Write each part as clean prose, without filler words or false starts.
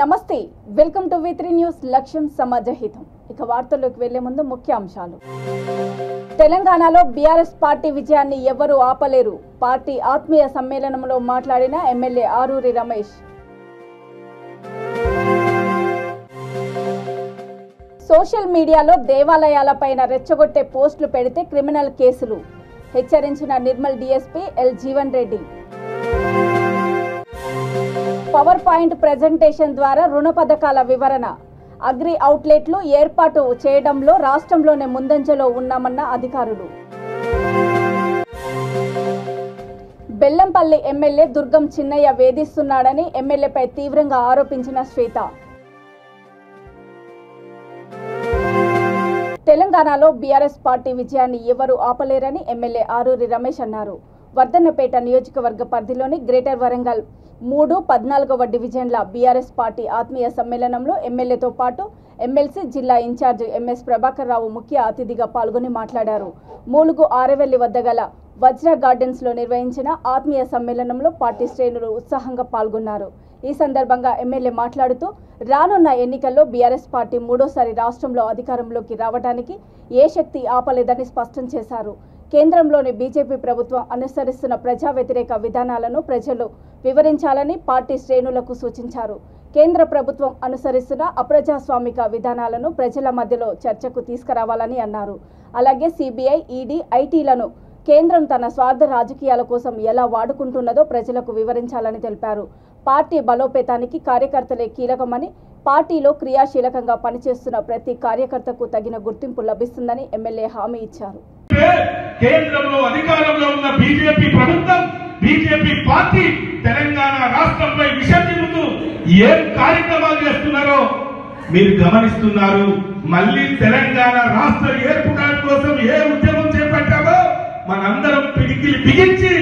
నమస్తే welcome to V3 news లక్ష్యం సమాజహితం ఇక వార్తల్లోకి వెళ్లే ముందు ముఖ్య అంశాలు తెలంగాణలో బీఆర్ఎస్ పార్టీ విజయాన్ని ఎవరు ఆపలేరు పార్టీ ఆత్మీయ సమ్మేళనంలో మాట్లాడిన ఎమ్మెల్యే ఆరూరి రమేష్ సోషల్ మీడియాలో దేవాలయాలపైన రెచ్చగొట్టే పోస్టులు పెడితే క్రిమినల్ కేసులు హెచ్చరించిన Nirmal DSP L Jeevan Reddy power point presentation ద్వారా రుణ పథకాల వివరణ అగ్రి అవుట్లెట్లు ఏర్పాటు చేయడంలో రాష్ట్రంలోనే ముందంజలో ఉన్నామన్న అధికారులు బెల్లంపల్లి ఎమ్మెల్యే దుర్గం చిన్నయ్య వేధిస్తున్నాడని ఎమ్మెల్యేపై తీవ్రంగా ఆరోపించిన శ్వేత తెలంగాణలో బీఆర్ఎస్ పార్టీ విజయాన్ని ఎవరు ఆపలేరని ఎమ్మెల్యే ఆరూరి రమేష్ అన్నారు వర్ధన్నపేట నియోజకవర్గ పరిధిలోని గ్రేటర్ వరంగల్ 3-14వ డివిజన్ల బీఆర్ఎస్ పార్టీ ఆత్మీయ సమ్మేళనంలో ఎమ్మెల్యేతో పాటు ఎమ్మెల్సీ జిల్లా ఇన్ఛార్జ్ ఎంఎస్ ప్రభాకర్ రావు ముఖ్య అతిథిగా పాల్గొని మాట్లాడారు మూలుగు ఆరవెల్లి వద్ద గల వజ్ర గార్డెన్స్ లో నిర్వహించిన ఆత్మీయ సమ్మేళనంలో పార్టీ శ్రేణులు ఉత్సాహంగా పాల్గొన్నారు ఈ సందర్భంగా ఎమ్మెల్యే మాట్లాడుతూ రానున్న ఎన్నికల్లో బీఆర్ఎస్ పార్టీ మూడోసారి రాష్ట్రంలో అధికారంలోకి రావడానికి ఏ శక్తి ఆపలేదని స్పష్టం చేశారు కేంద్రంలోని బీజేపీ ప్రభుత్వం అనుసరిస్తున్న ప్రజా వ్యతిరేక విధానాలను ప్రజలు వివరించాలని పార్టీ శ్రేణులకు సూచించారు కేంద్ర ప్రభుత్వం అనుసరిస్తున్న అప్రజాస్వామిక విధానాలను ప్రజల మధ్యలో చర్చకు తీసుకురావాలని అన్నారు అలాగే సిబిఐ ఈడీ ఐటీలను కేంద్రం తన స్వార్థ రాజకీయాల కోసం ఎలా వాడుకుంటున్నదో ప్రజలకు వివరించాలని తెలిపారు పార్టీ బలోపేతానికి కార్యకర్తలే కీలకమని పార్టీలో క్రియాశీలకంగా పనిచేస్తున్న ప్రతి కార్యకర్తకు తగిన గుర్తింపు లభిస్తుందని ఎమ్మెల్యే హామీ ఇచ్చారు కేంద్రంలో అధికారంలో ఉన్న బీజేపీ ప్రభుత్వం బీజేపీ పార్టీ తెలంగాణ రాష్ట్రంపై విషం చిమ్ముతూ ఏం కార్యక్రమాలు చేస్తున్నారో మీరు గమనిస్తున్నారు మళ్ళీ తెలంగాణ రాష్ట్ర ఏర్పడడం కోసం ఏ ఉద్యమం చేపట్టామో మనందరం పిడికిలి బిగించి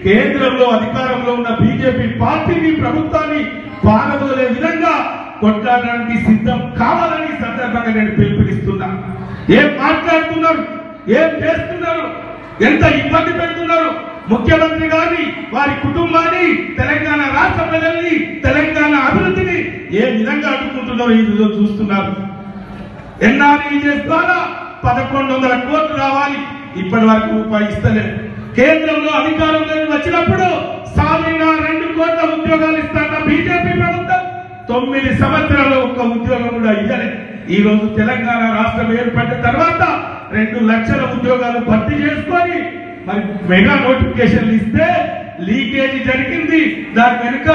కేంద్రంలో అధికారంలో ఉన్న బీజేపీ పార్టీని ప్రభుత్వాన్ని పారదోలే విధంగా కొట్లాడడానికి సిద్ధం కావాలని సందర్భంగా నేను పిలుపునిస్తున్నా ఏం మాట్లాడుతున్నారు ఏం చేస్తున్నారు ఎంత ఇబ్బంది పెడుతున్నారు ముఖ్యమంత్రి గారిని వారి కుటుంబాన్ని తెలంగాణ రాష్ట్ర ప్రజల్ని తెలంగాణ అభివృద్ధిని ఏ విధంగా అడ్డుకుంటున్నారో ఈ రోజు చూస్తున్నారు ఎన్ఆర్ఈజెస్ ద్వారా 1100 కోట్లు రావాలి ఇప్పటి వరకు రూపాయి ఇస్తలేదు కేంద్రంలో అధికారంలోకి వచ్చినప్పుడు సాలిన 2 కోట్ల ఉద్యోగాలు ఇస్తాన్న బీజేపీ ప్రభుత్వం 9 సంవత్సరాలు ఒక్క ఉద్యోగం కూడా ఇవ్వలేదు ఈ రోజు తెలంగాణ రాష్ట్రం ఏర్పడిన తర్వాత 2 లక్షల ఉద్యోగాలు భర్తీ చేసుకొని మరి మెగా నోటిఫికేషన్లు ఇస్తే లీకేజీ జరిగింది దాని వెనుక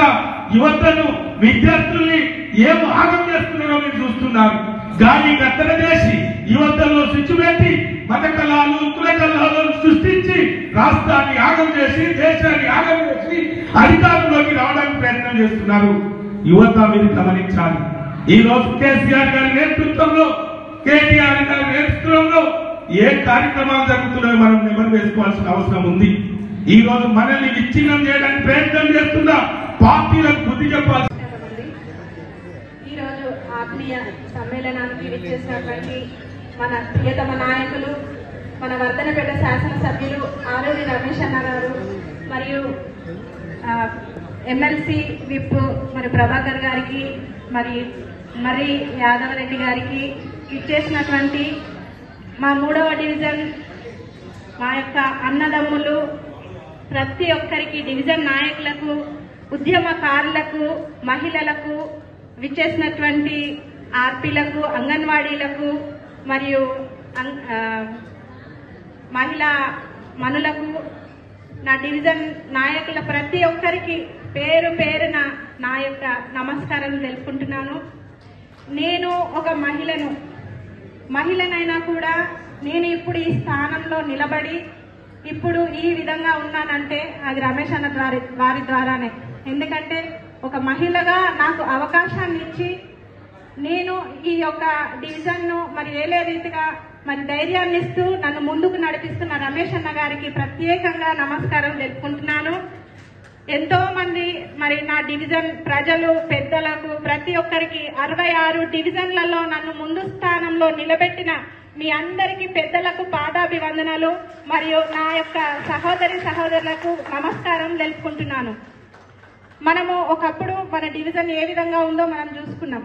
యువతను విద్యార్థుల్ని ఏం ఆగం చేస్తున్నారో మీరు చూస్తున్నారు గాలి కత్తెర చేసి యువతలో స్విచ్ పెట్టి మత కళాలు కుల కళాలను సృష్టించి రాష్ట్రాన్ని ఆగం చేసి దేశాన్ని ఆగం చేసి అధికారంలోకి రావడానికి ప్రయత్నం చేస్తున్నారు యువత మీరు గమనించాలి ఈ రోజు కేసీఆర్ గారి నేతృత్వంలో కేటీఆర్ గారి నేతృత్వంలో ఏ కార్యక్రమాలు జరుగుతున్నాయో మనం నెమరు వేసుకోవాల్సిన అవసరం ఉంది ఈ రోజు మనల్ని విచ్ఛిన్నం చేయడానికి ప్రయత్నం చేస్తున్న పార్టీలకు బుద్ధి చెప్పాల్సి ఈ రోజు ఆత్మీయ సమ్మేళనానికి విచ్చేసినటువంటి మన ప్రియతమ నాయకులు మన వర్ధనపేట శాసనసభ్యులు ఆరూరి రమేష్ అన్న గారు మరియు ఎమ్మెల్సీ విప్ మరి ప్రభాకర్ గారికి మరి యాదవరెడ్డి గారికి ఇచ్చేసినటువంటి మా 3వ డివిజన్ మా యొక్క అన్నదమ్ములు ప్రతి ఒక్కరికి డివిజన్ నాయకులకు ఉద్యమకారులకు మహిళలకు విచ్చేసినటువంటి ఆర్పీలకు అంగన్వాడీలకు మరియు మహిళా మనులకు నా డివిజన్ నాయకుల ప్రతి ఒక్కరికి పేరు పేరున నా యొక్క నమస్కారం తెలుపుకుంటున్నాను నేను ఒక మహిళనైనా కూడా నేను ఇప్పుడు ఈ స్థానంలో నిలబడి ఇప్పుడు ఈ విధంగా ఉన్నానంటే అది రమేష్ అన్న వారి ద్వారానే ఎందుకంటే ఒక మహిళగా నాకు అవకాశాన్ని ఇచ్చి నేను ఈ యొక్క డివిజన్ను మరి ఏలే రీతిగా మరి ధైర్యాన్ని ఇస్తూ నన్ను ముందుకు నడిపిస్తున్న రమేష్ అన్న గారికి ప్రత్యేకంగా నమస్కారం తెలుపుకుంటున్నాను ఎంతో మంది మరి నా డివిజన్ ప్రజలు పెద్దలకు ప్రతి ఒక్కరికి 66 డివిజన్లలో నన్ను ముందు స్థానంలో నిలబెట్టిన మీ అందరికీ పెద్దలకు పాదాభివందనలు మరియు నా యొక్క సహోదరులకు నమస్కారం తెలుపుకుంటున్నాను మనము ఒకప్పుడు మన డివిజన్ ఏ విధంగా ఉందో మనం చూసుకున్నాం.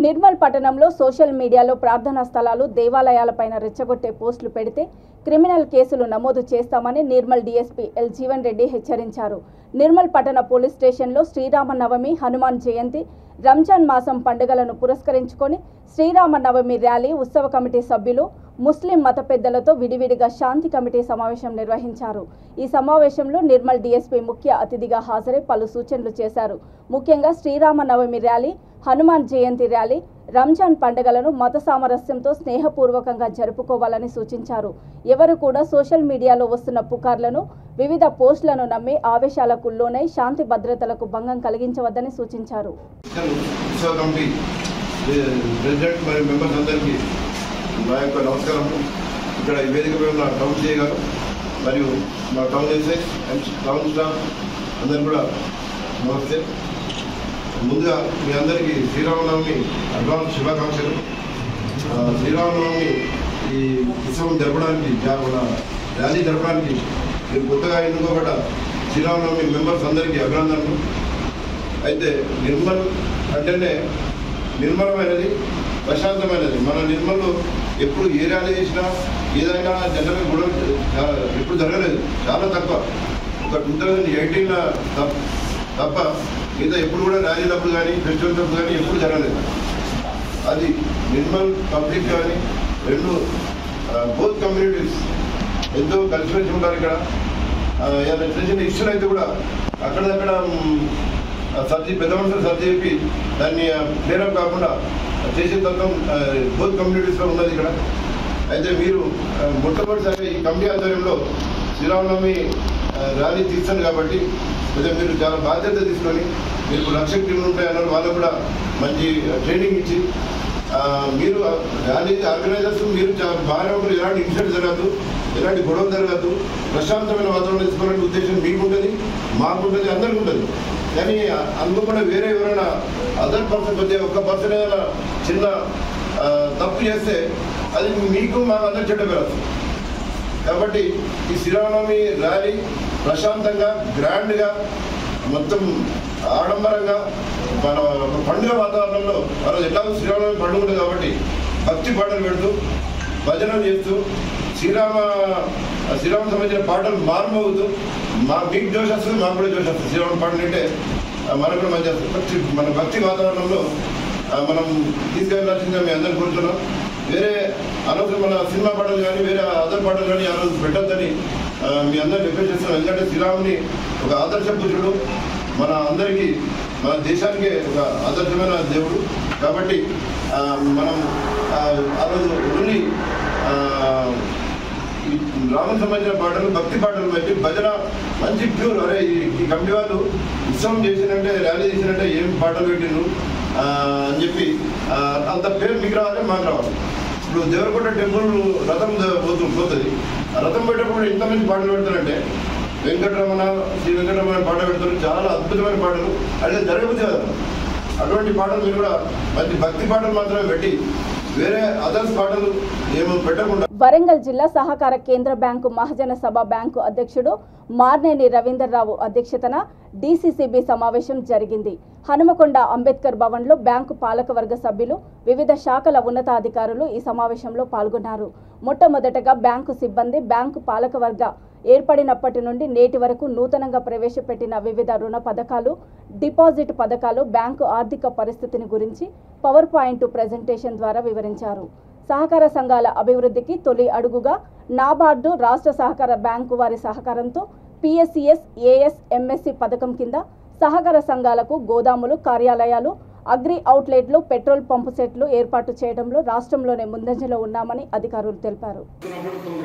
నిర్మల్ పట్టణంలో సోషల్ మీడియాలో ప్రార్థనా స్థలాలు దేవాలయాలపైన రెచ్చగొట్టే పోస్టులు పెడితే క్రిమినల్ కేసులు నమోదు చేస్తామని నిర్మల్ డీఎస్పీ ఎల్ జీవన్ రెడ్డి హెచ్చరించారు. నిర్మల్ పట్టణ పోలీస్ స్టేషన్లో శ్రీరామనవమి, హనుమాన్ జయంతి, రంజాన్ మాసం పండుగలను పురస్కరించుకొని శ్రీరామనవమి ర్యాలీ, ఉత్సవ కమిటీ సభ్యులు, ముస్లిం మత పెద్దలతో విడివిడిగా శాంతి కమిటీ సమావేశం నిర్వహించారు. ఈ సమావేశంలో నిర్మల్ డీఎస్పీ ముఖ్య అతిథిగా హాజరై పలు సూచనలు చేశారు. ముఖ్యంగా శ్రీరామనవమి ర్యాలీ, హనుమాన్ జయంతి ర్యాలీ, రంజాన్ పండుగలను మత సామరస్యంతో స్నేహపూర్వకంగా జరుపుకోవాలని సూచించారు. ఎవరు కూడా సోషల్ మీడియాలో వస్తున్న పుకార్లను, వివిధ పోస్టులను నమ్మి ఆవేశాలకు లోనై శాంతి భద్రతలకు భంగం కలిగించవద్దని సూచించారు. నమస్కారం. ఇక్కడ ఈ వేదిక ఉన్న టౌన్ సిఐ గారు మరియు మా town SI and town staff అందరికీ కూడా నమస్తే. ముందుగా మీ అందరికీ శ్రీరామనవమి అడ్వాన్స్ శుభాకాంక్షలు. శ్రీరామనవమి ఈ ఉత్సవం జరపడానికి, ర్యాలీ జరపడానికి మీరు కొత్తగా ఎన్నుకోబడ్డ శ్రీరామనవమి మెంబర్స్ అందరికీ అభినందనలు. అయితే నిర్మల్ అంటేనే నిర్మలమైనది, ప్రశాంతమైనది. మన నిర్మల్లో ఎప్పుడు ఏ ర్యాలీ చేసినా ఏదైనా జనరల్ కూడా ఎప్పుడు జరగలేదు, చాలా తక్కువ. ఒక 2018 తప్ప మిగతా ఎప్పుడు కూడా ర్యాలీలప్పుడు కానీ ఫెస్టివల్స్ అప్పుడు కానీ ఎప్పుడు జరగలేదు. అది నిర్మల్ పబ్లిక్ కానీ రెండు బోత్ కమ్యూనిటీస్ ఎంతో కలిసిమెలిసి ఉంటారు. ఇక్కడ ఏదైనా చిన్న చిన్న ఇష్యూలు అయితే కూడా అక్కడక్కడ సర్జీ పెద్ద మనుషులు సర్జీ చెప్పి దాన్ని క్లియరప్ కాకుండా చేసే తత్వం బోత్ కమ్యూనిటీస్లో ఉన్నది ఇక్కడ. అయితే మీరు మొట్టమొదటిసారి ఈ కమిటీ ఆధ్వర్యంలో శ్రీరామనవమి ర్యాలీ తీస్తాను కాబట్టి కొంచెం మీరు చాలా బాధ్యత తీసుకొని, మీరు 1,00,000 టీంలు ఉంటాయన్నారు, వాళ్ళకు కూడా మంచి ట్రైనింగ్ ఇచ్చి మీరు ర్యాలీ ఆర్గనైజర్స్ మీరు బాగానే ఉంటారు. ఎలాంటి ఇన్సిడెంట్ జరగదు, ఎలాంటి గొడవ జరగదు, ప్రశాంతమైన వాతావరణం తీసుకోవాలనే ఉద్దేశం మీకు ఉంటుంది, మాకుంటుంది, అందరికీ ఉంటుంది. కానీ అనుకోకుండా వేరే ఎవరైనా అదర్ పర్సన్ కొద్దిగా ఒక్క పర్సన్ ఏదైనా చిన్న తప్పు చేస్తే అది మీకు మాకు అందరు చెడ్డ పేరు వస్తుంది. కాబట్టి ఈ శ్రీరామనవమి ర్యాలీ ప్రశాంతంగా, గ్రాండ్గా, మొత్తం ఆడంబరంగా మన పండుగ వాతావరణంలో మనం ఎట్లాగో శ్రీరామనవమి పండుగ ఉంటుంది కాబట్టి భక్తి పాటలు పెడుతూ, భజనలు చేస్తూ, శ్రీరామ సంబంధించిన పాటలు మారుమోగుతూ, మీకు జోష్ వస్తుంది, మాకు కూడా జోష్ వస్తుంది. శ్రీరామ పాటలు అంటే మనకు కూడా మంచి వస్తుంది. మన భక్తి వాతావరణంలో మనం తీసుకెళ్ళాల్సిందిగా మీ అందరిని కోరుతున్నాం. వేరే అనవసరం మన సినిమా పాటలు కానీ వేరే అదర్ పాటలు కానీ ఆ రోజు పెట్టద్దని మీ అందరిని రిక్వెస్ట్ చేస్తున్నాం. ఎందుకంటే శ్రీరాముని ఒక ఆదర్శ పురుషుడు, మన అందరికీ, మన దేశానికే ఒక ఆదర్శమైన దేవుడు. కాబట్టి మనం ఆ రోజు ఓన్లీ రాముని సంబంధించిన పాటలు, భక్తి పాటలు పెట్టి భజన మంచి ప్యూర్. అరే ఈ కమిటీ వాళ్ళు ఉత్సవం చేసినట్టే, ర్యాలీ చేసినట్టే ఏం పాటలు పెట్టిండ్రు అని చెప్పి అంత పేరు మీకు రావాలి, మాకు రావాలి. ఇప్పుడు దేవరకొండ టెంపుల్ రథం పోతుంది. ఆ రథం పెట్టేటప్పుడు ఎంతమంది పాటలు పెడతారంటే వెంకటరమణ, శ్రీ వెంకటరమణ పాట పెడతారు, చాలా అద్భుతమైన పాటలు. అది జరగబోతుంది కదా. అటువంటి పాటలు మీరు కూడా మంచి భక్తి పాటలు మాత్రమే పెట్టి వేరే అదర్స్ పాటలు ఏమో పెట్టకుండా. వరంగల్ జిల్లా సహకార కేంద్ర బ్యాంకు మహాజన సభ బ్యాంకు అధ్యక్షుడు మార్నేని రవీందర్రావు అధ్యక్షతన డీసీసీబీ సమావేశం జరిగింది. హనుమకొండ అంబేద్కర్ భవన్లో బ్యాంకు పాలకవర్గ సభ్యులు, వివిధ శాఖల ఉన్నతాధికారులు ఈ సమావేశంలో పాల్గొన్నారు. మొట్టమొదటగా బ్యాంకు సిబ్బంది బ్యాంకు పాలకవర్గ ఏర్పడినప్పటి నుండి నేటి వరకు నూతనంగా ప్రవేశపెట్టిన వివిధ రుణ పథకాలు, డిపాజిట్ పథకాలు, బ్యాంకు ఆర్థిక పరిస్థితిని గురించి పవర్ పాయింట్ ప్రెజెంటేషన్ ద్వారా వివరించారు. సహకార సంఘాల అభివృద్ధికి తొలి అడుగుగా నాబార్డు రాష్ట్ర సహకార బ్యాంకు వారి సహకారంతో పిఎస్సిఎస్, ఏఎస్, ఎంఎస్సి పథకం కింద సహకార సంఘాలకు గోదాములు, కార్యాలయాలు, అగ్రి అవుట్లెట్లు, పెట్రోల్ పంపు సెట్లు ఏర్పాటు చేయడంలో రాష్ట్రంలోనే ముందంజలో ఉన్నామని అధికారులు తెలిపారు.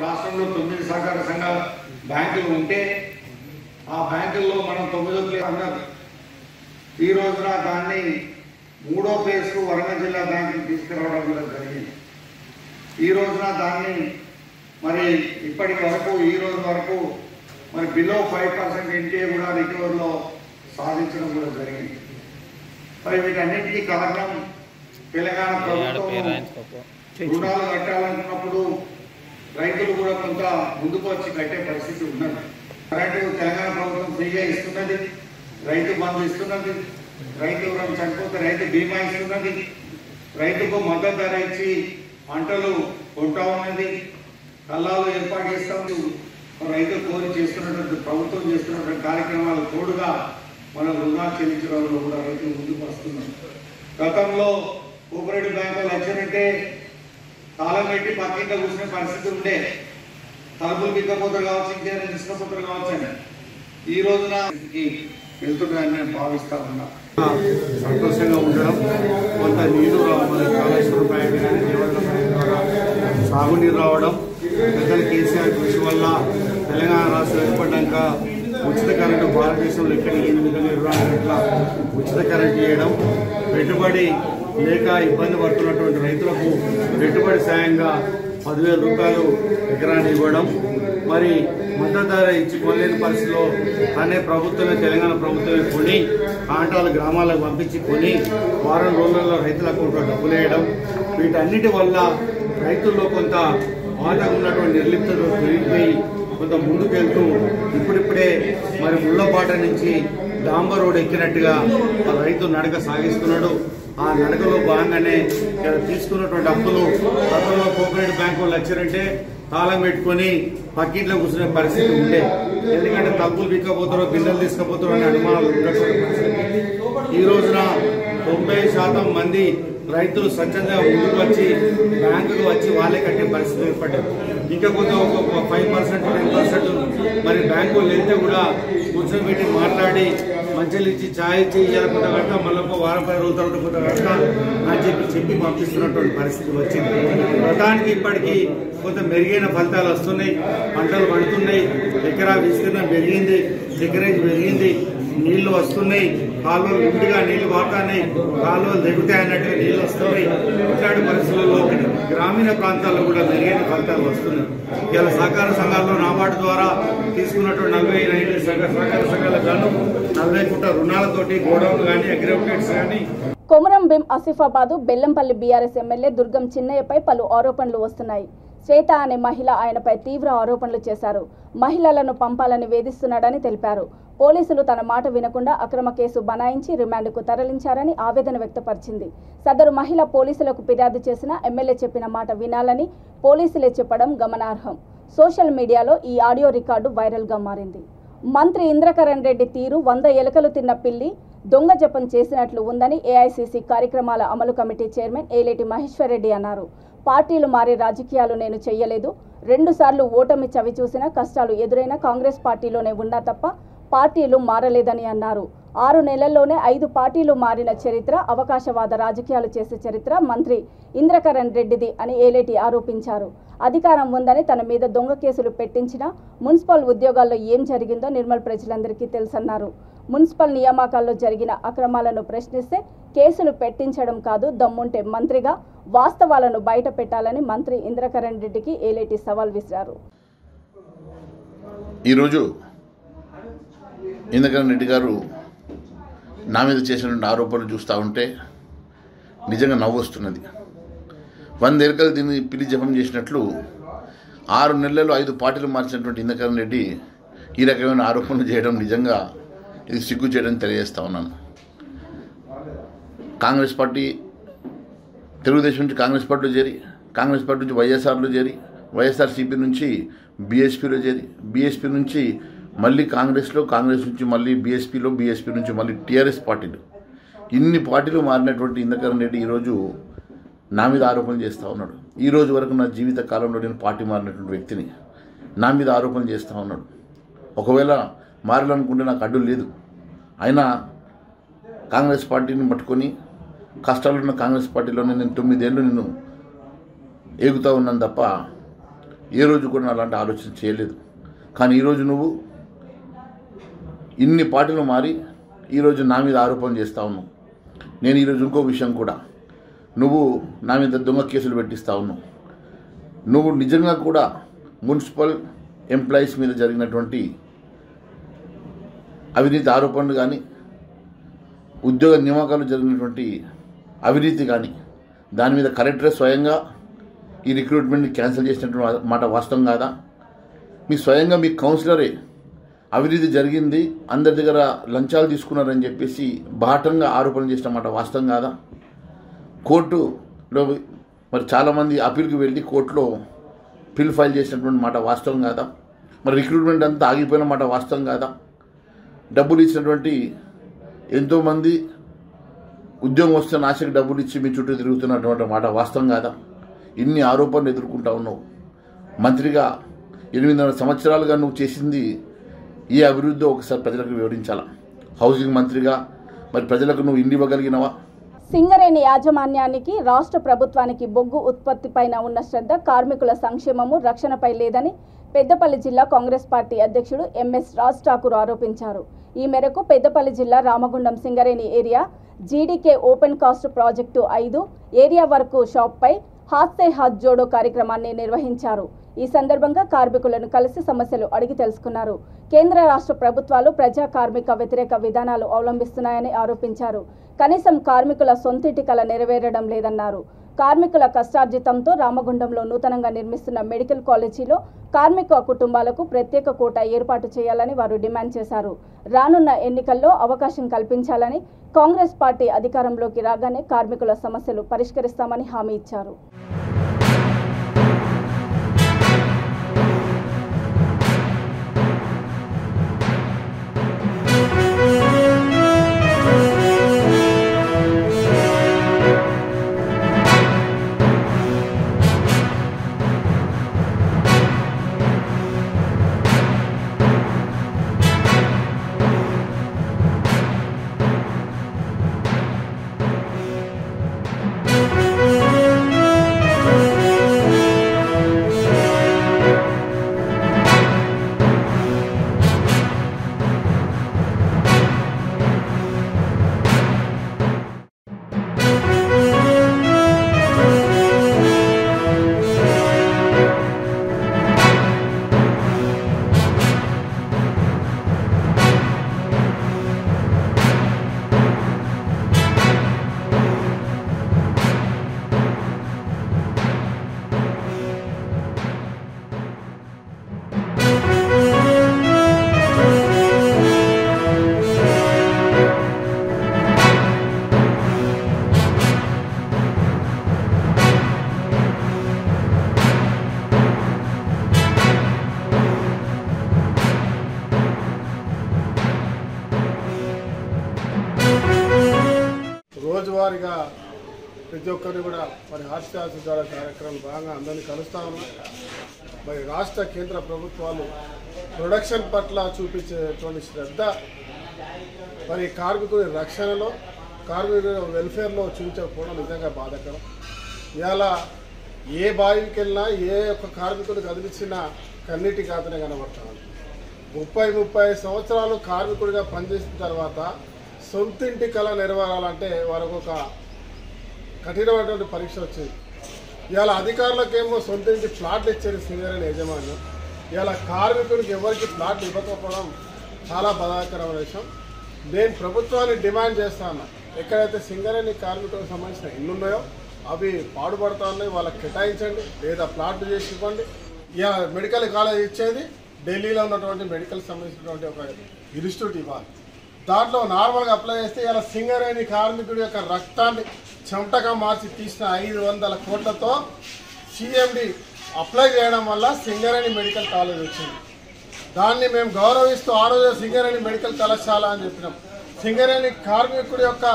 రాష్ట్రంలో 9 సహకార సంఘాల బ్యాంకులు ఉంటే ఆ బ్యాంకుల్లో మనం 9 అన్నారు. ఈ రోజున దాన్ని 3వ ప్లేస్కు వరంగల్ జిల్లా బ్యాంకులు తీసుకురావడం కూడా జరిగింది. ఈ రోజున దాన్ని మరి ఇప్పటి వరకు ఈ రోజు వరకు మరి బిలో 5% ఎన్టీఏ కూడా రికవరీలో సాధించడం కూడా జరిగింది. మరి వీటన్నింటికీ కారణం తెలంగాణ ప్రభుత్వం రుణాలు కట్టాలనుకున్నప్పుడు రైతులు కూడా కొంత ముందుకు వచ్చి కట్టే పరిస్థితి ఉన్నది. కరెంటు తెలంగాణ ప్రభుత్వం ఫ్రీగా ఇస్తున్నది. రైతు బంధు ఇస్తున్నది, రైతు ఎవరైనా చనిపోతే రైతు బీమా ఇస్తున్నది, రైతుకు మద్దతు ధర ఇచ్చి పంటలు కొంటా ఉన్నది, కల్లాలు ఏర్పాటు చేస్తాం. రైతు కోరి చేస్తున్నటువంటి ప్రభుత్వం చేస్తున్నటువంటి కార్యక్రమాలు తోడుగా మన రుణాలు చెల్లించడంలో కూడా రైతులు ముందుకు వస్తున్నారు. గతంలో కోఆపరేటివ్ బ్యాంకులు వచ్చారంటే తాళం పెట్టి పక్కింట కూర్చునే పరిస్థితి ఉండే, తలుపులు బిక్కపోతారు కావచ్చు, ఇంకేమైనా తీసుకపోతారు కావచ్చు అని ఈ రోజున వెళ్తున్నాయని నేను భావిస్తా ఉన్నా. సంతోషంగా ఉండడం, కొంత నీరు కాళేశ్వరం ప్రాజెక్టు కానీ దేవాలయం ద్వారా సాగునీరు రావడం, పెద్దల కేసీఆర్ కృషి వల్ల తెలంగాణ రాష్ట్రం ఏర్పడ్డాక ఉచిత కరెంటు భారతదేశంలో ఎక్కడ ఏ విధంగా 24 గంటల ఉచిత కరెంటు చేయడం, పెట్టుబడి లేక ఇబ్బంది పడుతున్నటువంటి రైతులకు పెట్టుబడి సాయంగా 10,000 రూపాయలు ఎకరాన్ని ఇవ్వడం, మరి మద్దతు ధర ఇచ్చి కొనలేని పరిస్థితిలో అనే ప్రభుత్వమే తెలంగాణ ప్రభుత్వమే కొని కాంటాల గ్రామాలకు పంపించి కొని వారం రోజుల్లో రైతుల అకౌంట్లో డబ్బులు వేయడం, వీటన్నిటి వల్ల రైతుల్లో కొంత బాధ ఉన్నటువంటి నిర్లిప్తత పెరిగిపోయి కొంత ముందుకెళ్తూ ఇప్పుడిప్పుడే మరి ముళ్ళపాట నుంచి డాంబర్ రోడ్ ఎక్కినట్టుగా రైతు నడక సాగిస్తున్నాడు. ఆ నడకలో భాగంగానే ఇక్కడ తీసుకున్నటువంటి అప్పులు గతంలో కోఆపరేటివ్ బ్యాంకు వచ్చారంటే తాళం పెట్టుకుని పక్కింట్లో కూర్చునే పరిస్థితి ఉండే, ఎందుకంటే తప్పులు బిక్కపోతారో బిల్లలు తీసుకుపోతారో అనే అనుమానాలు ఉన్నటువంటి పరిస్థితి. ఈ రోజున 90% మంది రైతులు స్వచ్ఛంగా ముందుకు వచ్చి బ్యాంకుకు వచ్చి వాళ్ళే కట్టే పరిస్థితి ఏర్పడ్డారు. ఇంకా కొంత ఒక 5% 10% మరి బ్యాంకులు వెళ్తే కూడా కూర్చోబెట్టి మాట్లాడి మంచిలు ఇచ్చి ఛాయ్ ఇచ్చి ఇవాళ కొంత కట్ట మళ్ళీ ఒక వారం 10 రోజుల తర్వాత కొంత కట్ట అని చెప్పి పంపిస్తున్నటువంటి పరిస్థితి వచ్చింది. ప్రధానికి ఇప్పటికీ కొంత మెరుగైన ఫలితాలు వస్తున్నాయి, పంటలు పడుతున్నాయి, ఎకరా విస్తీర్ణం పెరిగింది, ఎకరేజ్ పెరిగింది, నీళ్లు వస్తున్నాయి, కాలువలు ఇంటిగా నీళ్లు వాడుతున్నాయి, కాలువలు దిగుతాయి అన్నట్టుగా నీళ్లు వస్తున్నాయి. ఇట్లాంటి పరిస్థితుల్లో గ్రామీణ ప్రాంతాల్లో కూడా మెరుగైన ఫలితాలు వస్తున్నాయి. ఇలా సహకార సంఘాల్లో నాబార్డు ద్వారా తీసుకున్నటువంటి 49 సహకార సంఘాలకు గాను 40 కోట్ల రుణాలతోటి గోడౌన్లు కానీ అగ్రిగేట్స్ కానీ. కొమరం భీం ఆసిఫాబాదు బెల్లంపల్లి బీఆర్ఎస్ ఎమ్మెల్యే దుర్గం చిన్నయ్యపై పలు ఆరోపణలు వస్తున్నాయి. శ్వేత అనే మహిళ ఆయనపై తీవ్ర ఆరోపణలు చేశారు. మహిళలను పంపాలని వేధిస్తున్నాడని తెలిపారు. పోలీసులు తన మాట వినకుండా అక్రమ కేసు బనాయించి రిమాండ్కు తరలించారని ఆవేదన వ్యక్తపరిచింది. సదరు మహిళ పోలీసులకు ఫిర్యాదు చేసినా ఎమ్మెల్యే చెప్పిన మాట వినాలని పోలీసులే చెప్పడం గమనార్హం. సోషల్ మీడియాలో ఈ ఆడియో రికార్డు వైరల్గా మారింది. మంత్రి ఇంద్రకరణ్ రెడ్డి తీరు 100 ఎలుకలు తిన్న పిల్లి దొంగ జపం చేసినట్లు ఉందని ఏఐసీసీ కార్యక్రమాల అమలు కమిటీ చైర్మన్ ఏలేటి మహేశ్వర్ రెడ్డి అన్నారు. పార్టీలు మారే రాజకీయాలు నేను చెయ్యలేదు. 2 సార్లు ఓటమి చవి చూసిన కష్టాలు ఎదురైన కాంగ్రెస్ పార్టీలోనే ఉన్నా తప్ప పార్టీలు మారలేదని అన్నారు. 6 నెలల్లోనే 5 పార్టీలు మారిన చరిత్ర, అవకాశవాద రాజకీయాలు చేసే చరిత్ర మంత్రి ఇంద్రకరణ్ రెడ్డిది అని ఏలేటి ఆరోపించారు. అధికారం ఉందని తన మీద దొంగ కేసులు పెట్టించినా మున్సిపల్ ఉద్యోగాల్లో ఏం జరిగిందో నిర్మల్ ప్రజలందరికీ తెలుసన్నారు. మున్సిపల్ నియామకాల్లో జరిగిన అక్రమాలను ప్రశ్నిస్తే కేసులు పెట్టించడం కాదు, దమ్ముంటే మంత్రిగా వాస్తవాలను బయట పెట్టాలని మంత్రి ఇంద్రకరణ్ రెడ్డికి ఏలేటి సవాల్ విసిరారు. ఈరోజు ఇంద్రకరణ్ రెడ్డి గారు నా మీద చేసినటువంటి ఆరోపణలు చూస్తూ ఉంటే నిజంగా నవ్వు వస్తున్నది. 100 ఎలుకలు దీన్ని పిల్లి జపం చేసినట్లు 6 నెలల్లో 5 పార్టీలు మార్చినటువంటి ఇంద్రకరణ్ రెడ్డి ఈ రకమైన ఆరోపణలు చేయడం నిజంగా ఇది సిగ్గు చేయడం తెలియజేస్తా ఉన్నాను. కాంగ్రెస్ పార్టీ తెలుగుదేశం నుంచి కాంగ్రెస్ పార్టీలో చేరి, కాంగ్రెస్ పార్టీ నుంచి వైఎస్ఆర్లో చేరి, వైఎస్ఆర్సీపీ నుంచి బీఎస్పీలో చేరి, బీఎస్పీ నుంచి మళ్ళీ కాంగ్రెస్లో, కాంగ్రెస్ నుంచి మళ్ళీ బీఎస్పీలో, బీఎస్పీ నుంచి మళ్ళీ టీఆర్ఎస్ పార్టీలు, ఇన్ని పార్టీలు మారినటువంటి ఇంద్రకరణ్ రెడ్డి ఈరోజు నా మీద ఆరోపణలు చేస్తూ ఉన్నాడు. ఈ రోజు వరకు నా జీవిత కాలంలో నేను పార్టీ మారినటువంటి వ్యక్తిని నా మీద ఆరోపణలు చేస్తూ ఉన్నాడు. ఒకవేళ మారాలనుకుంటే నాకు అడ్డు లేదు. అయినా కాంగ్రెస్ పార్టీని పట్టుకొని కష్టాలు ఉన్న కాంగ్రెస్ పార్టీలోనే నేను 9 ఏళ్ళు నేను ఏగుతూ ఉన్నాను తప్ప ఏ రోజు కూడా అలాంటి ఆలోచన చేయలేదు. కానీ ఈరోజు నువ్వు ఇన్ని పార్టీలు మారి ఈరోజు నా మీద ఆరోపణలు చేస్తూ ఉన్నావు. నేను ఈరోజు ఇంకో విషయం కూడా, నువ్వు నా మీద దొంగ కేసులు పెట్టిస్తూ ఉన్నావు. నువ్వు నిజంగా కూడా మున్సిపల్ ఎంప్లాయీస్ మీద జరిగినటువంటి అవినీతి ఆరోపణలు కానీ, ఉద్యోగ నియామకాలు జరిగినటువంటి అవినీతి కానీ, దాని మీద కలెక్టరే స్వయంగా ఈ రిక్రూట్మెంట్ని క్యాన్సిల్ చేసినటువంటి మాట వాస్తవం కాదా? మీ స్వయంగా మీ కౌన్సిలరే అవినీతి జరిగింది, అందరి దగ్గర లంచాలు తీసుకున్నారని చెప్పేసి బాహటంగా ఆరోపణలు చేసిన మాట వాస్తవం కాదా? కోర్టులో మరి చాలామంది అప్పీల్కి వెళ్ళి కోర్టులో పిల్ ఫైల్ చేసినటువంటి మాట వాస్తవం కాదా? మరి రిక్రూట్మెంట్ అంతా ఆగిపోయిన మాట వాస్తవం కాదా? డబ్బులు ఇచ్చినటువంటి ఎంతోమంది ఉద్యోగం వస్తే ఆశకి డబ్బులు ఇచ్చి మీ చుట్టూ తిరుగుతున్నటువంటి మాట వాస్తవం కాదా? ఇన్ని ఆరోపణలు ఎదుర్కొంటా ఉన్నావు. మంత్రిగా 8.5 సంవత్సరాలుగా నువ్వు చేసింది ఈ అభివృద్ధి ఒకసారి ప్రజలకు వివరించాలా? హౌసింగ్ మంత్రిగా మరి ప్రజలకు నువ్వు ఇన్ని ఇవ్వగలిగినవా? సింగరేణి యాజమాన్యానికి రాష్ట్ర ప్రభుత్వానికి బొగ్గు ఉత్పత్తిపైన ఉన్న శ్రద్ధ కార్మికుల సంక్షేమము రక్షణపై లేదని పెద్దపల్లి జిల్లా కాంగ్రెస్ పార్టీ అధ్యక్షుడు ఎంఎస్ రాజ్ ఠాకూర్ ఆరోపించారు. ఈ మేరకు పెద్దపల్లి జిల్లా Ramagundam Singareni area GDK open cast project 5 area వరకు షాప్పై హాత్ సే హాత్ జోడో కార్యక్రమాన్ని నిర్వహించారు. ఈ సందర్భంగా కార్మికులను కలిసి సమస్యలు అడిగి తెలుసుకున్నారు. కేంద్ర రాష్ట్ర ప్రభుత్వాలు ప్రజా కార్మిక వ్యతిరేక విధానాలు అవలంబిస్తున్నాయని ఆరోపించారు. కనీసం కార్మికుల సొంతింటి కల నెరవేరడం లేదన్నారు. కార్మికుల కష్టార్జితంతో రామగుండంలో నూతనంగా నిర్మిస్తున్న మెడికల్ కాలేజీలో కార్మిక కుటుంబాలకు ప్రత్యేక కోటా ఏర్పాటు చేయాలని వారు డిమాండ్ చేశారు. రానున్న ఎన్నికల్లో అవకాశం కల్పించాలని, కాంగ్రెస్ పార్టీ అధికారంలోకి రాగానే కార్మికుల సమస్యలు పరిష్కరిస్తామని హామీ ఇచ్చారు. రోజువారీగా ప్రతి ఒక్కరిని కూడా మరి హాస్యాస ద్వారా కార్యక్రమం బాగా అందరినీ కలుస్తూ ఉన్నాం. మరి రాష్ట్ర కేంద్ర ప్రభుత్వాలు ప్రొడక్షన్ పట్ల చూపించేటువంటి శ్రద్ధ మరి కార్మికుల రక్షణలో, కార్మికుల వెల్ఫేర్లో చూపించకపోవడం నిజంగా బాధాకరం. ఇలా ఏ బావికి వెళ్ళినా ఏ ఒక్క కార్మికుడు కదిలించినా కన్నీటి గాతనే కనబడతాను. 30-35 సంవత్సరాలు కార్మికుడిగా పనిచేసిన తర్వాత సొంతింటి కళ నెరవేరాలంటే వారికి ఒక కఠినమైనటువంటి పరీక్ష వచ్చింది. ఇవాళ అధికారులకేమో సొంతింటి ప్లాట్లు ఇచ్చారు సింగరేణి యజమాన్యం. ఇవాళ కార్మికుడికి ఎవరికి ప్లాట్లు ఇవ్వకపోవడం చాలా బాధాకరమైన విషయం. నేను ప్రభుత్వాన్ని డిమాండ్ చేస్తాను, ఎక్కడైతే సింగరేణి కార్మికులకు సంబంధించిన ఇల్లు ఉన్నాయో అవి పాడుపడతా ఉన్నాయి, వాళ్ళకి కేటాయించండి లేదా ప్లాట్లు చేసి ఇవ్వండి. ఇవాళ మెడికల్ కాలేజ్ ఇచ్చేది ఢిల్లీలో ఉన్నటువంటి మెడికల్ సంబంధించినటువంటి ఒక ఇన్స్టిట్యూట్ ఇవ్వాలి. దాంట్లో నార్మల్గా అప్లై చేస్తే ఇలా సింగరేణి కార్మికుడి యొక్క రక్తాన్ని చెమటగా మార్చి తీసిన 500 కోట్లతో సిఎండి అప్లై చేయడం వల్ల సింగరేణి మెడికల్ కాలేజ్ వచ్చింది. దాన్ని మేము గౌరవిస్తూ ఆ రోజు సింగరేణి మెడికల్ కళాశాల అని చెప్పినాం. సింగరేణి కార్మికుడి యొక్క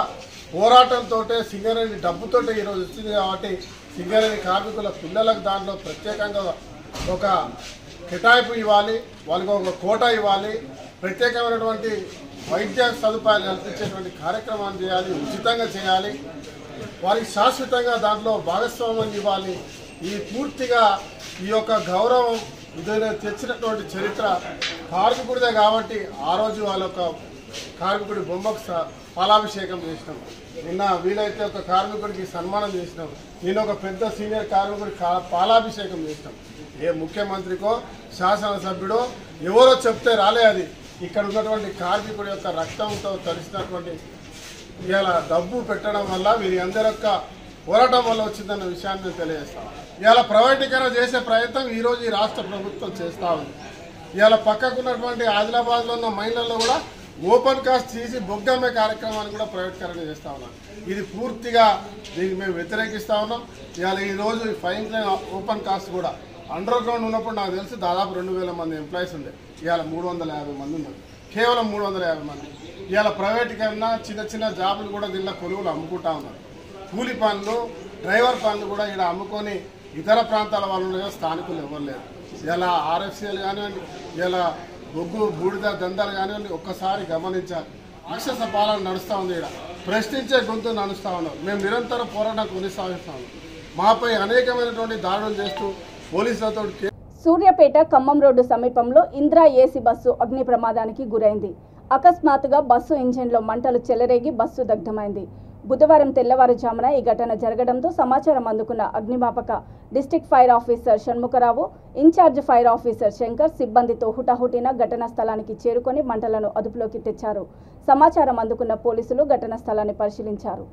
పోరాటంతో సింగరేణి డబ్బుతో ఈరోజు వచ్చింది. కాబట్టి సింగరేణి కార్మికుల పిల్లలకు దాంట్లో ప్రత్యేకంగా ఒక కేటాయింపు ఇవ్వాలి, వాళ్ళకి ఒక కోటా ఇవ్వాలి, ప్రత్యేకమైనటువంటి వైద్య సదుపాయాలు కల్పించేటువంటి కార్యక్రమాన్ని చేయాలి, ఉచితంగా చేయాలి, వారికి శాశ్వతంగా దాంట్లో భాగస్వామ్యం ఇవ్వాలి. ఈ పూర్తిగా ఈ యొక్క గౌరవం ఇదైనా తెచ్చినటువంటి చరిత్ర కార్మికుడిదే. కాబట్టి ఆ రోజు వాళ్ళ యొక్క కార్మికుడి బొమ్మకు పాలాభిషేకం చేసినాం. నిన్న వీలైతే ఒక కార్మికుడికి సన్మానం చేసినాం. నేను ఒక పెద్ద సీనియర్ కార్మికుడికి పాలాభిషేకం చేసినాం. ఏ ముఖ్యమంత్రికో శాసనసభ్యుడో ఎవరో చెప్తే రాలే, అది ఇక్కడ ఉన్నటువంటి కార్మికుడి యొక్క రక్తంతో తడిసినటువంటి ఇలా డబ్బు పెట్టడం వల్ల వీరి అందరి యొక్క పోరాటం వల్ల వచ్చిందన్న విషయాన్ని తెలియజేస్తాం. ఇలా ప్రైవేటీకరణ చేసే ప్రయత్నం ఈరోజు ఈ రాష్ట్ర ప్రభుత్వం చేస్తూ ఉంది. ఇవాళ పక్కకున్నటువంటి ఆదిలాబాద్లో ఉన్న మైన్లలో కూడా ఓపెన్ కాస్ట్ తీసి బొగ్గమ్మే కార్యక్రమాన్ని కూడా ప్రైవేటీకరణ చేస్తూ ఉన్నాం. ఇది పూర్తిగా దీనికి మేము వ్యతిరేకిస్తూ ఉన్నాం. ఇవాళ ఈరోజు ఫైన్ లైన్ ఓపెన్ కాస్ట్ కూడా అండర్ గ్రౌండ్ ఉన్నప్పుడు నాకు తెలిసి దాదాపు 2000 మంది ఎంప్లాయీస్ ఉండే, ఇవాళ 350 మంది ఉన్నారు, కేవలం 350 మంది. ఇవాళ ప్రైవేటీకరణ చిన్న చిన్న జాబులు కూడా దీనిలో కొలువులు అమ్ముకుంటా ఉన్నారు. కూలి పనులు, డ్రైవర్ పనులు కూడా ఇక్కడ అమ్ముకొని ఇతర ప్రాంతాల వాళ్ళు స్థానికులు ఎవరు లేరు. ఇలా ఆర్ఎఫ్సీలు కానివ్వండి, ఇలా బొగ్గు బూడిద దందాలు కానివ్వండి, ఒక్కసారి గమనించాలి. రాక్షస పాలన నడుస్తూ ఉంది. ఇక్కడ ప్రశ్నించే గొంతు నడుస్తూ ఉన్నారు. మేము నిరంతరం పోరాటం కొనసాగిస్తా ఉన్నాం. మాపై అనేకమైనటువంటి దాడులు చేస్తూ పోలీసులతో. సూర్యాపేట ఖమ్మం రోడ్డు సమీపంలో ఇంద్రా ఏసీ బస్సు అగ్ని ప్రమాదానికి గురైంది. అకస్మాత్తుగా బస్సు ఇంజిన్లో మంటలు చెలరేగి బస్సు దగ్ధమైంది. బుధవారం తెల్లవారుజామున ఈ ఘటన జరగడంతో సమాచారం అందుకున్న అగ్నిమాపక district fire officer Shanmukharao, in charge fire officer Shankar సిబ్బందితో హుటాహుటిన ఘటనా స్థలానికి చేరుకొని మంటలను అదుపులోకి తెచ్చారు. సమాచారం అందుకున్న పోలీసులు ఘటనా స్థలాన్ని పరిశీలించారు.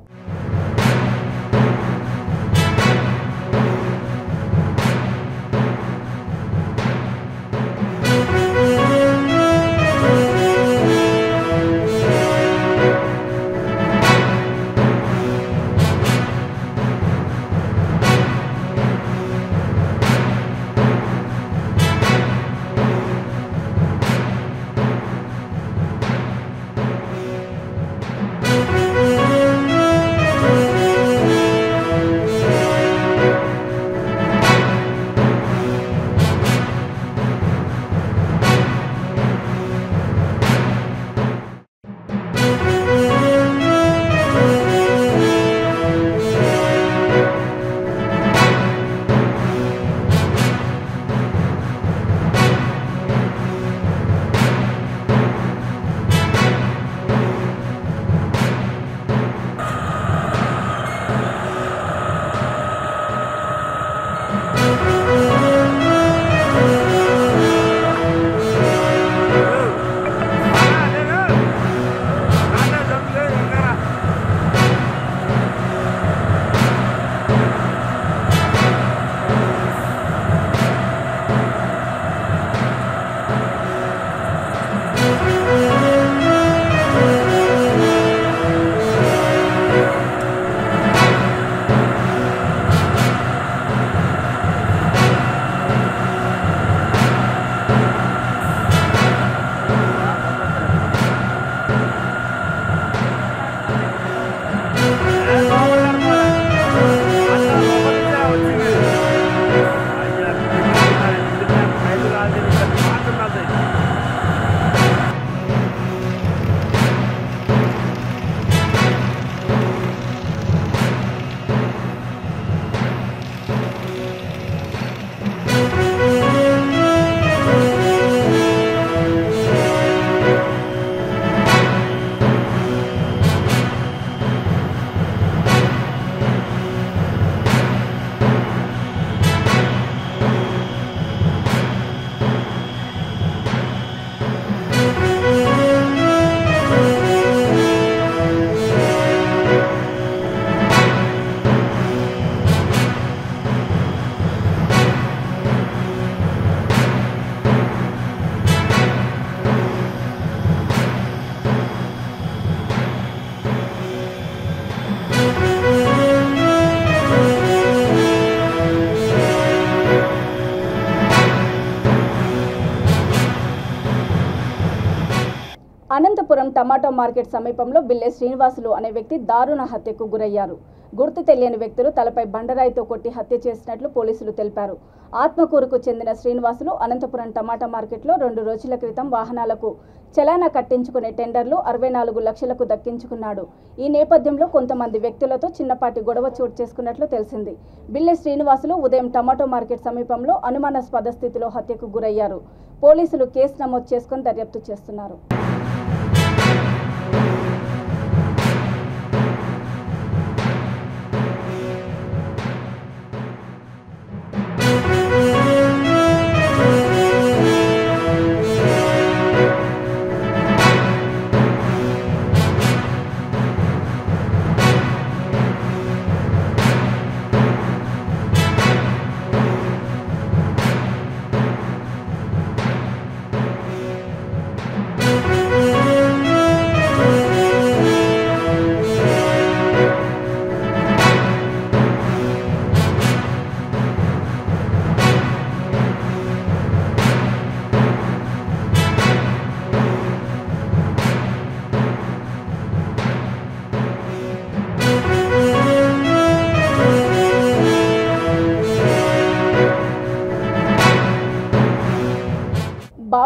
అనంతపురం టమాటో మార్కెట్ సమీపంలో బిల్లె శ్రీనివాసులు అనే వ్యక్తి దారుణ హత్యకు గురయ్యారు. గుర్తు తెలియని వ్యక్తులు తలపై బండరాయితో కొట్టి హత్య చేసినట్లు పోలీసులు తెలిపారు. ఆత్మకూరుకు చెందిన శ్రీనివాసులు అనంతపురం టమాటా మార్కెట్లో 2 రోజుల క్రితం వాహనాలకు చలానా కట్టించుకునే టెండర్లు 64 లక్షలకు దక్కించుకున్నాడు. ఈ నేపథ్యంలో కొంతమంది వ్యక్తులతో చిన్నపాటి గొడవ చోటు చేసుకున్నట్లు తెలిసింది. బిల్లె శ్రీనివాసులు ఉదయం టమాటో మార్కెట్ సమీపంలో అనుమానాస్పద స్థితిలో హత్యకు గురయ్యారు. పోలీసులు కేసు నమోదు చేసుకుని దర్యాప్తు చేస్తున్నారు.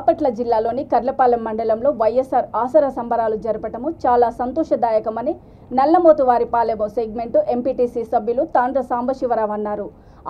బాపట్ల జిల్లాలోని కర్లపాలెం మండలంలో వైఎస్ఆర్ ఆసరా సంబరాలు జరపటము చాలా సంతోషదాయకమని నల్లమోతువారిపాలెం సెగ్మెంటు ఎంపీటీసీ సభ్యులు తాండ్ర సాంబశివరావు అన్నారు.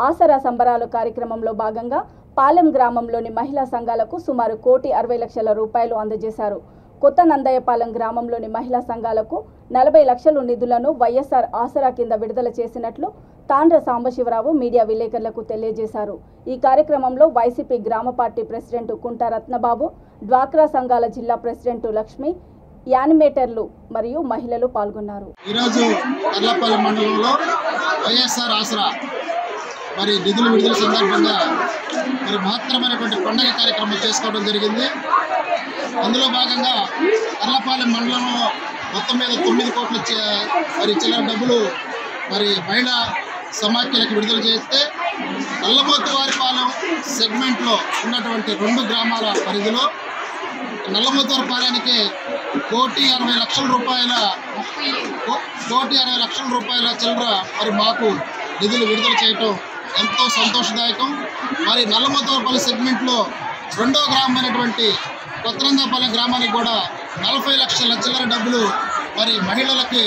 ఆసరా సంబరాలు కార్యక్రమంలో భాగంగా పాలెం గ్రామంలోని మహిళా సంఘాలకు సుమారు 1,60,00,000 రూపాయలు అందజేశారు. కొత్త నందయ్యపాలెం గ్రామంలోని మహిళా సంఘాలకు 40 లక్షల నిధులను వైఎస్ఆర్ ఆసరా కింద విడుదల చేసినట్లు తాండ్ర సాంబశివరావు మీడియా విలేకరులకు తెలియజేశారు. ఈ కార్యక్రమంలో వైసీపీ గ్రామ పార్టీ ప్రెసిడెంట్ కుంట రత్నబాబు, డ్వాక్రా సంఘాల జిల్లా ప్రెసిడెంట్ లక్ష్మి, యానిమేటర్లు మరియు మహిళలు పాల్గొన్నారు. ఈరోజు కర్లపాలెం మండలంలో వైఎస్ఆర్ ఆసరా నిధుల విడుదల సందర్భంగా మహత్తరమైనటువంటి పండుగ కార్యక్రమం చేసుకోవడం జరిగింది. అందులో భాగంగా కర్లపాలెం మండలంలో మొత్తం మీద 9 కోట్ల చిల్లర డబ్బులు మహిళా సమాఖ్యలకు విడుదల చేస్తే నల్లమోతువారిపాలెం సెగ్మెంట్లో ఉన్నటువంటి 2 గ్రామాల పరిధిలో నల్లమోతువారిపాలెంకి 1,60,00,000 రూపాయల చిల్లర మాకు నిధులు విడుదల చేయటం ఎంతో సంతోషదాయకం. నల్లమోతువారిపాలెం సెగ్మెంట్లో 2వ గ్రామమైనటువంటి కొత్తనందాపాలెం గ్రామానికి కూడా 40 లక్షల చిల్లర డబ్బులు మహిళలకి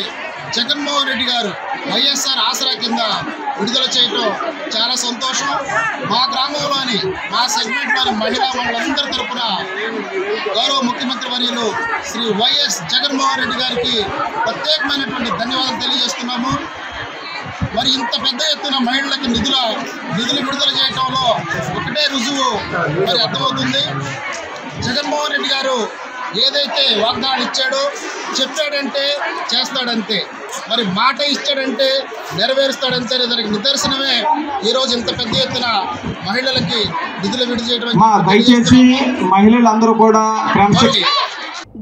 జగన్మోహన్ రెడ్డి గారు వైఎస్ఆర్ ఆసరా కింద విడుదల చేయటం చాలా సంతోషం. మా గ్రామంలోని మా సెగ్మెంట్లోని మహిళా వాళ్ళందరి తరఫున గౌరవ ముఖ్యమంత్రి వర్యులు శ్రీ వైఎస్ జగన్మోహన్ రెడ్డి గారికి ప్రత్యేకమైనటువంటి ధన్యవాదాలు తెలియజేస్తున్నాము. ఇంత పెద్ద ఎత్తున మహిళలకి నిధులు విడుదల చేయటంలో ఒకటే రుజువు అర్థమవుతుంది. జగన్మోహన్ రెడ్డి గారు ఏదైతే వాగ్దానాలు ఇచ్చాడో, చెప్పాడంటే చేస్తాడంతే, మాట ఇచ్చాడంటే నెరవేరుస్తాడంతే దానికి నిదర్శనమే ఈరోజు ఇంత పెద్ద ఎత్తున మహిళలకి నిధులు విడుదల చేయడం. దయచేసి మహిళలందరూ కూడా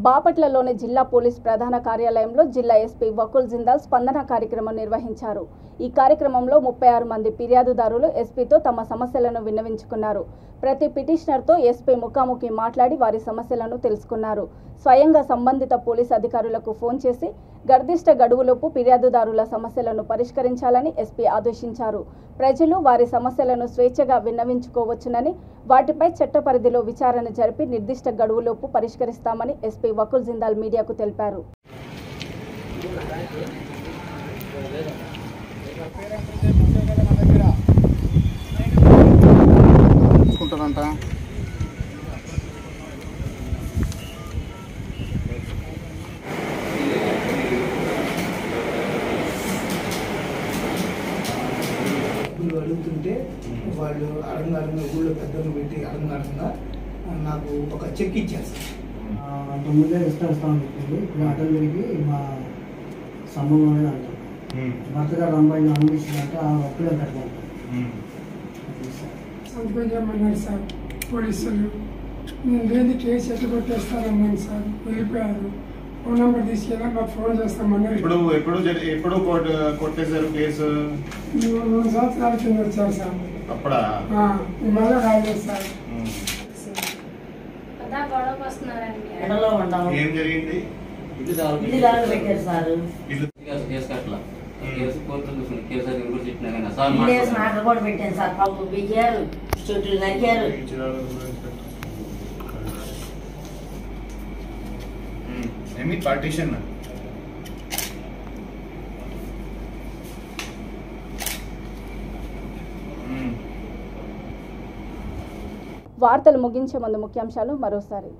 బాపట్లలోని జిల్లా పోలీస్ ప్రధాన కార్యాలయంలో జిల్లా ఎస్పీ వకుల్ జిందాల్ స్పందన కార్యక్రమం నిర్వహించారు. ఈ కార్యక్రమంలో 36 మంది ఫిర్యాదుదారులు ఎస్పీతో తమ సమస్యలను విన్నవించుకున్నారు. ప్రతి పిటిషనర్తో ఎస్పీ ముఖాముఖి మాట్లాడి వారి సమస్యలను తెలుసుకున్నారు. స్వయంగా సంబంధిత పోలీస్ అధికారులకు ఫోన్ చేసి నిర్దిష్ట గడువులోపు ఫిర్యాదుదారుల సమస్యలను పరిష్కరించాలని ఎస్పీ ఆదేశించారు. ప్రజలు వారి సమస్యలను స్వేచ్ఛగా విన్నవించుకోవచ్చునని, వాటిపై చట్ట పరిధిలో విచారణ జరిపి నిర్దిష్ట గడువులోపు పరిష్కరిస్తామని ఎస్పీ వకుల్ జిందాల్ మీడియాకు తెలిపారు. అడుగుతుంటే వాళ్ళు అడంగారంగా ఊళ్ళో పెద్దలు పెట్టి అడంగారంగా నాకు ఒక చెక్ ఇచ్చారు సార్. ముందే ఇస్తాను చెప్పింది. ఇప్పుడు అటెండర్కి మా సంబంధం అనేది అంటారు. భర్త గారు అమ్మాయిని అనుభవించిందంటే ఆ ఒక్కడే కట్టుకుంటారు. సంతోషమన్నారు సార్ పోలీసులు. నేను లేని కేసు ఎట్లా కొట్టేస్తానన్నాను సార్. వెళ్ళిపోయారు. ఫోన్ నెంబర్ తీసుకెళ్ళా నాకు ఫోన్ చేస్తామన్నారు. ఎప్పుడు కొట్టేశారు కేసు? 3 సంవత్సరాల కింద వచ్చారు సార్. అప్పుడా? మళ్ళీ రాలేదు సార్. ఏం జరిగింది? పార్టీషన్ వార్తలు ముగించే ముందు ముఖ్యాంశాలు మరోసారి.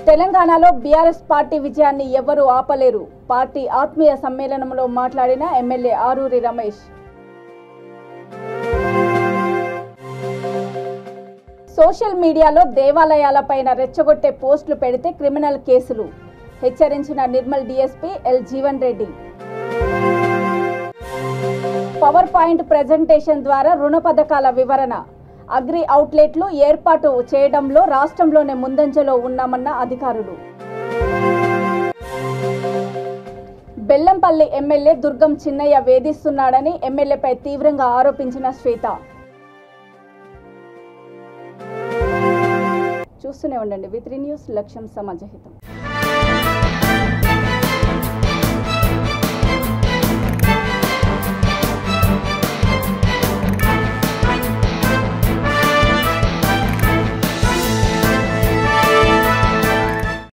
తెలంగాణలో బీఆర్ఎస్ పార్టీ విజయాన్ని ఎవరూ ఆపలేరు. పార్టీ ఆత్మీయ సమ్మేళనంలో మాట్లాడిన ఎమ్మెల్యే ఆరూరి రమేష్. సోషల్ మీడియాలో దేవాలయాలపైన రెచ్చగొట్టే పోస్టులు పెడితే క్రిమినల్ కేసులు, హెచ్చరించిన Nirmal DSP L Jeevan Reddy. Power point presentation ద్వారా రుణ పథకాల వివరణ, అగ్రి అవుట్లెట్లు ఏర్పాటు చేయడంలో రాష్ట్రంలోనే ముందంజలో ఉన్నామన్న అధికారులు. బెల్లంపల్లి ఎమ్మెల్యే దుర్గం చిన్నయ్య వేధిస్తున్నాడని ఎమ్మెల్యేపై తీవ్రంగా ఆరోపించిన శ్వేత. చూస్తూనే ఉండండి V3 న్యూస్, లక్ష్యం సమాజహితం.